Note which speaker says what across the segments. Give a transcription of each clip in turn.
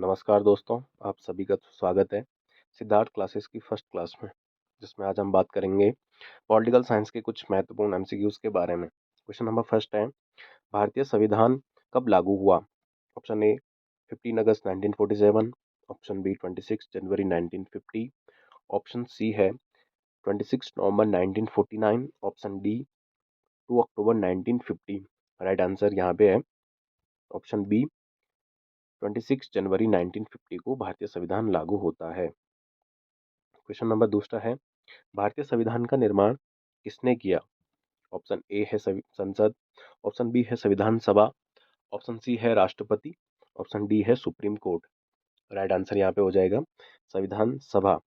Speaker 1: नमस्कार दोस्तों, आप सभी का स्वागत है सिद्धार्थ क्लासेस की फर्स्ट क्लास में, जिसमें आज हम बात करेंगे पॉलिटिकल साइंस के कुछ महत्वपूर्ण एमसीक्यूज के बारे में। क्वेश्चन नंबर फर्स्ट है, भारतीय संविधान कब लागू हुआ? ऑप्शन ए 15 अगस्त 1947, ऑप्शन बी 26 जनवरी 1950, ऑप्शन सी है 26 नवंबर 1949, ऑप्शन डी 2 अक्टूबर 1950। राइट आंसर यहाँ पे है ऑप्शन बी 26 जनवरी 1950 को भारतीय संविधान लागू होता है। क्वेश्चन नंबर दूसरा है, भारतीय संविधान का निर्माण किसने किया? ऑप्शन ए है संसद, ऑप्शन बी है संविधान सभा, ऑप्शन सी है राष्ट्रपति, ऑप्शन डी है सुप्रीम कोर्ट। राइट आंसर यहाँ पे हो जाएगा संविधान सभा,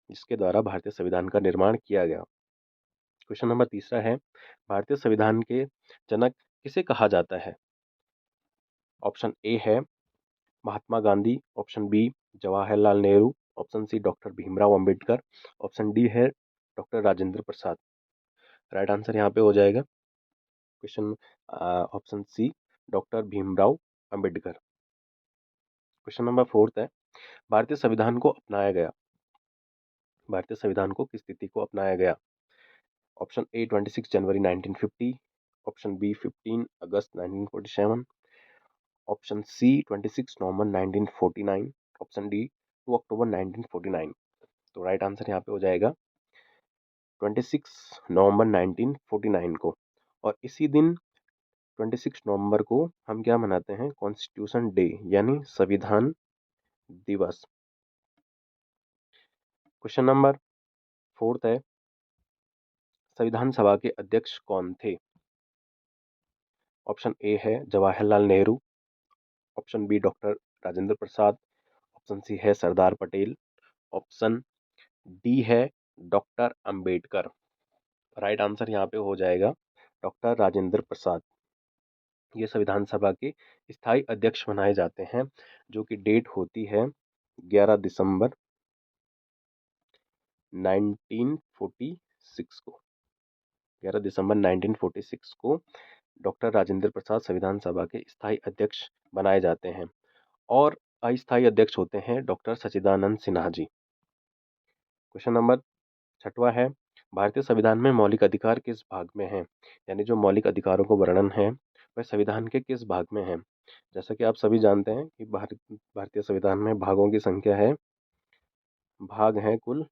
Speaker 1: जिसके द्वारा भारतीय संविधान का निर्माण किया गया। क्वेश्चन नंबर तीसरा है, भारतीय संविधान के जनक किसे कहा जाता है? ऑप्शन ए है Mahatma Gandhi, option B Jawaharlal Nehru, option C doctor Bhimrao Ambedkar, option D है doctor Rajendra Prasad. Right answer यहाँ पे हो जाएगा question option C doctor Bhimrao Ambedkar. Question number fourth है, भारतीय संविधान को अपनाया गया, भारतीय संविधान को किस तिथि को अपनाया गया? ऑप्शन ए 26 जनवरी 1950, ऑप्शन बी 15 अगस्त 1947, ऑप्शन सी 26 नवंबर 1949, ऑप्शन डी 2 अक्टूबर 1949। तो राइट आंसर यहाँ पे हो जाएगा 26 नवंबर 1949 को। और इसी दिन 26 नवंबर को हम क्या मनाते हैं? कॉन्स्टिट्यूशन डे, यानी संविधान दिवस। क्वेश्चन नंबर फोर्थ है, संविधान सभा के अध्यक्ष कौन थे? ऑप्शन ए है Jawaharlal Nehru, option B doctor Rajendra Prasad, option C है सरदार पटेल, ऑप्शन डी है डॉक्टर अंबेडकर। राइट आंसर यहाँ पे हो जाएगा डॉक्टर राजेंद्र प्रसाद। ये संविधान सभा के स्थायी अध्यक्ष बनाए जाते हैं, जो कि डेट होती है 11 दिसंबर 1946 को। 11 दिसंबर 1946 को डॉक्टर राजेंद्र प्रसाद संविधान सभा के स्थायी अध्यक्ष बनाए जाते हैं, और अस्थायी अध्यक्ष होते हैं डॉक्टर सच्चिदानंद सिन्हा जी। क्वेश्चन नंबर छठवां है, भारतीय संविधान में मौलिक अधिकार किस भाग में है? यानी जो मौलिक अधिकारों को वर्णन है वह संविधान के किस भाग में है? जैसा कि आप सभी जानते हैं कि भारतीय संविधान में भागों की संख्या है, भाग हैं कुल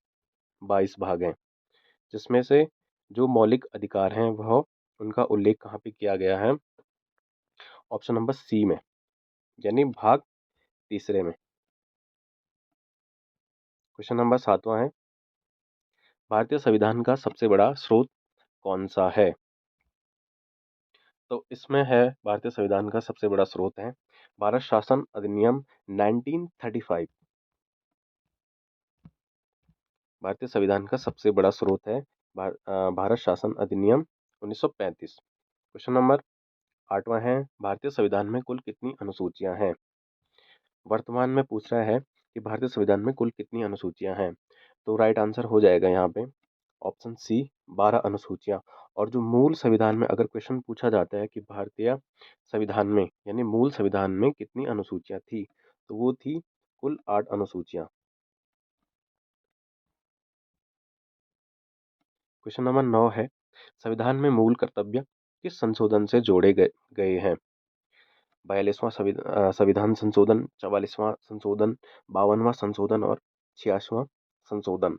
Speaker 1: 22 भाग हैं, जिसमें से जो मौलिक अधिकार हैं वह उनका उल्लेख कहाँ पे किया गया है? ऑप्शन नंबर सी में, यानी भाग तीसरे में। क्वेश्चन नंबर सातवां है, भारतीय संविधान का सबसे बड़ा स्रोत कौन सा है? तो इसमें है, भारतीय संविधान का सबसे बड़ा स्रोत है भारत शासन अधिनियम 1935। भारतीय संविधान का सबसे बड़ा स्रोत है भारत शासन अधिनियम 1935। क्वेश्चन नंबर आठवां है, भारतीय संविधान में कुल कितनी अनुसूचियां हैं? वर्तमान में पूछ रहा है कि भारतीय संविधान में कुल कितनी अनुसूचियां हैं। तो राइट आंसर हो जाएगा यहाँ पे ऑप्शन सी 12 अनुसूचियां। और जो मूल संविधान में अगर क्वेश्चन पूछा जाता है कि भारतीय संविधान में, यानी मूल संविधान में कितनी अनुसूचियां थी, तो वो थी कुल 8 अनुसूचियां। क्वेश्चन नंबर 9 है, संविधान में मूल कर्तव्य किस संशोधन से जोड़े गए हैं? 42वां संविधान संशोधन, 44वां संशोधन, 52वां संशोधन और 86वां संशोधन।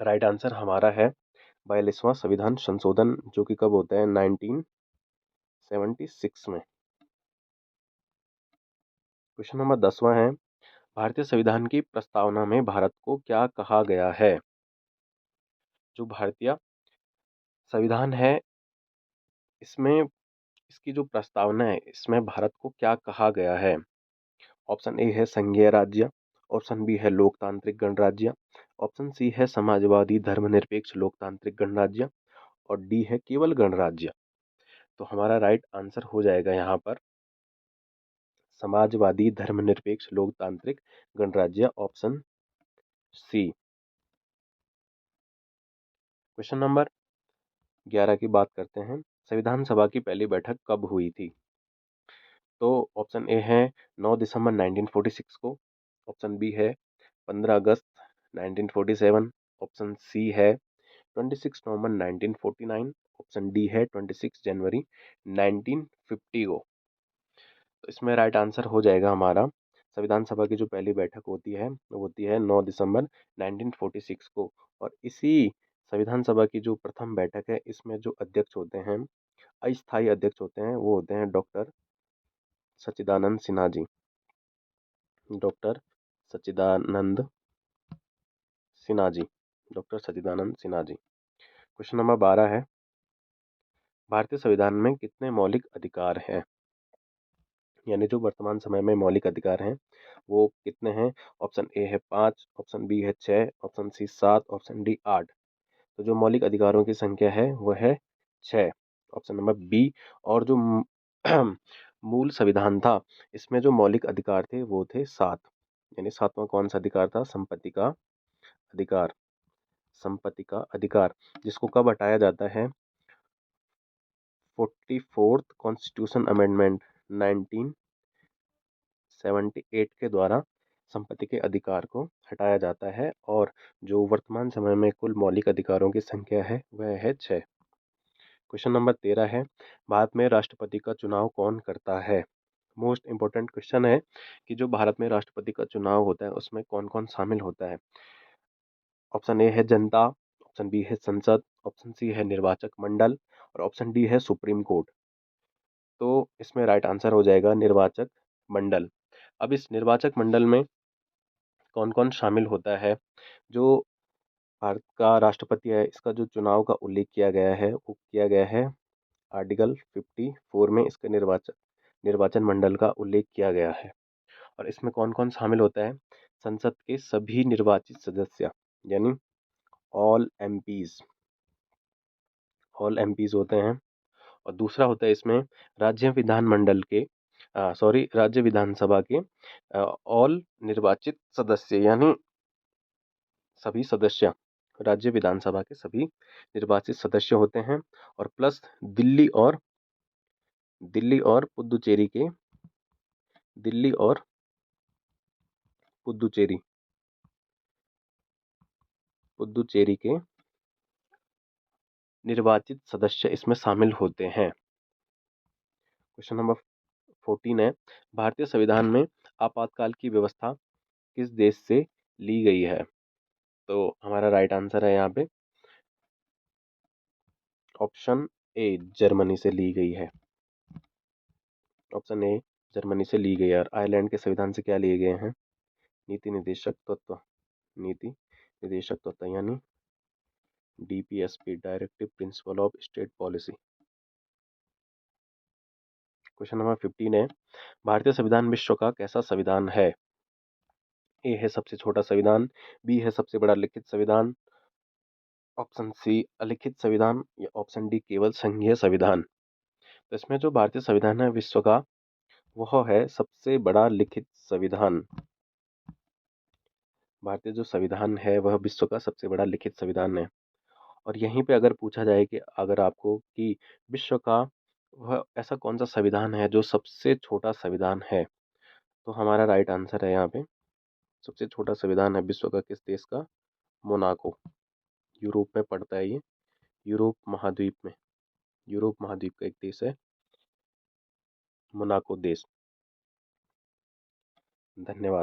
Speaker 1: राइट आंसर हमारा है 42वां संविधान संशोधन, जो कि कब होता है? 1976 में। क्वेश्चन नंबर 10वां है, भारतीय संविधान की प्रस्तावना में भारत को क्या कहा गया है? जो भारतीय संविधान है, इसमें इसकी जो प्रस्तावना है, इसमें भारत को क्या कहा गया है? ऑप्शन ए है संघीय राज्य, ऑप्शन बी है लोकतांत्रिक गणराज्य, ऑप्शन सी है समाजवादी धर्मनिरपेक्ष लोकतांत्रिक गणराज्य, और डी है केवल गणराज्य। तो हमारा राइट आंसर हो जाएगा यहाँ पर समाजवादी धर्मनिरपेक्ष लोकतांत्रिक गणराज्य, ऑप्शन सी। क्वेश्चन नंबर 11 की बात करते हैं, संविधान सभा की पहली बैठक कब हुई थी? तो ऑप्शन ए है 9 दिसंबर 1946 को, ऑप्शन बी है 15 अगस्त 1947, ऑप्शन सी है 26 नवंबर 1949, ऑप्शन डी है 26 जनवरी 1950 को। तो इसमें राइट आंसर हो जाएगा हमारा, संविधान सभा की जो पहली बैठक होती है वो होती है 9 दिसंबर 1946 को। और इसी संविधान सभा की जो प्रथम बैठक है, इसमें जो अध्यक्ष होते हैं, अस्थायी अध्यक्ष होते हैं, वो होते हैं डॉक्टर सच्चिदानंद सिन्हा जी। डॉक्टर सच्चिदानंद सिन्हा जी। डॉक्टर सच्चिदानंद सिन्हा जी। क्वेश्चन नंबर 12 है, भारतीय संविधान में कितने मौलिक अधिकार हैं? यानी जो वर्तमान समय में मौलिक अधिकार हैं वो कितने हैं? ऑप्शन ए है 5, ऑप्शन बी है 6, ऑप्शन सी 7, ऑप्शन डी 8। तो जो मौलिक अधिकारों की संख्या है वह है 6, ऑप्शन नंबर बी। और जो मूल संविधान था, इसमें जो मौलिक अधिकार थे वो थे 7। यानी सातवां कौन सा अधिकार था? संपत्ति का अधिकार। संपत्ति का अधिकार, जिसको कब हटाया जाता है? 44th कॉन्स्टिट्यूशन अमेंडमेंट 1978 के द्वारा संपत्ति के अधिकार को हटाया जाता है। और जो वर्तमान समय में कुल मौलिक अधिकारों की संख्या है वह है 6। क्वेश्चन नंबर 13 है, भारत में राष्ट्रपति का चुनाव कौन करता है? मोस्ट इंपॉर्टेंट क्वेश्चन है कि जो भारत में राष्ट्रपति का चुनाव होता है उसमें कौन कौन शामिल होता है। ऑप्शन ए है जनता, ऑप्शन बी है संसद, ऑप्शन सी है निर्वाचक मंडल और ऑप्शन डी है सुप्रीम कोर्ट। तो इसमें राइट आंसर हो जाएगा निर्वाचक मंडल। अब इस निर्वाचक मंडल में कौन कौन शामिल होता है? जो भारत का राष्ट्रपति है, इसका जो चुनाव का उल्लेख किया गया है वो किया गया है आर्टिकल 54 में। इसके निर्वाचन मंडल का उल्लेख किया गया है। और इसमें कौन कौन शामिल होता है? संसद के सभी निर्वाचित सदस्य, यानी ऑल एमपीज। ऑल एमपीज होते हैं। और दूसरा होता है इसमें राज्य विधानमंडल के राज्य विधानसभा के ऑल निर्वाचित सदस्य, यानी सभी सदस्य, राज्य विधानसभा के सभी निर्वाचित सदस्य होते हैं। और प्लस दिल्ली और पुदुचेरी पुदुचेरी के निर्वाचित सदस्य इसमें शामिल होते हैं। क्वेश्चन नंबर 14 है, भारतीय संविधान में आपातकाल की व्यवस्था किस देश से ली गई है? तो हमारा राइट आंसर है यहाँ पे ऑप्शन ए, जर्मनी से ली गई है। ऑप्शन ए, जर्मनी से ली गई है। और आयरलैंड के संविधान से क्या लिए गए हैं? नीति निर्देशक तत्व, यानी DPSP, directive principle of state policy. Question number 15 है, भारतीय संविधान विश्व का कैसा संविधान है? ए है सबसे छोटा संविधान, बी है सबसे बड़ा लिखित संविधान, ऑप्शन सी अलिखित संविधान, या ऑप्शन डी केवल संघीय संविधान। तो इसमें जो भारतीय संविधान है विश्व का, वह है सबसे बड़ा लिखित संविधान। भारतीय जो संविधान है वह विश्व का सबसे बड़ा लिखित संविधान है। और यहीं पे अगर पूछा जाए कि अगर आपको कि विश्व का वह ऐसा कौन सा संविधान है जो सबसे छोटा संविधान है, तो हमारा राइट आंसर है यहाँ पे सबसे छोटा संविधान है विश्व का किस देश का? मोनाको। यूरोप में पड़ता है ये, यूरोप महाद्वीप का एक देश है मोनाको देश। धन्यवाद।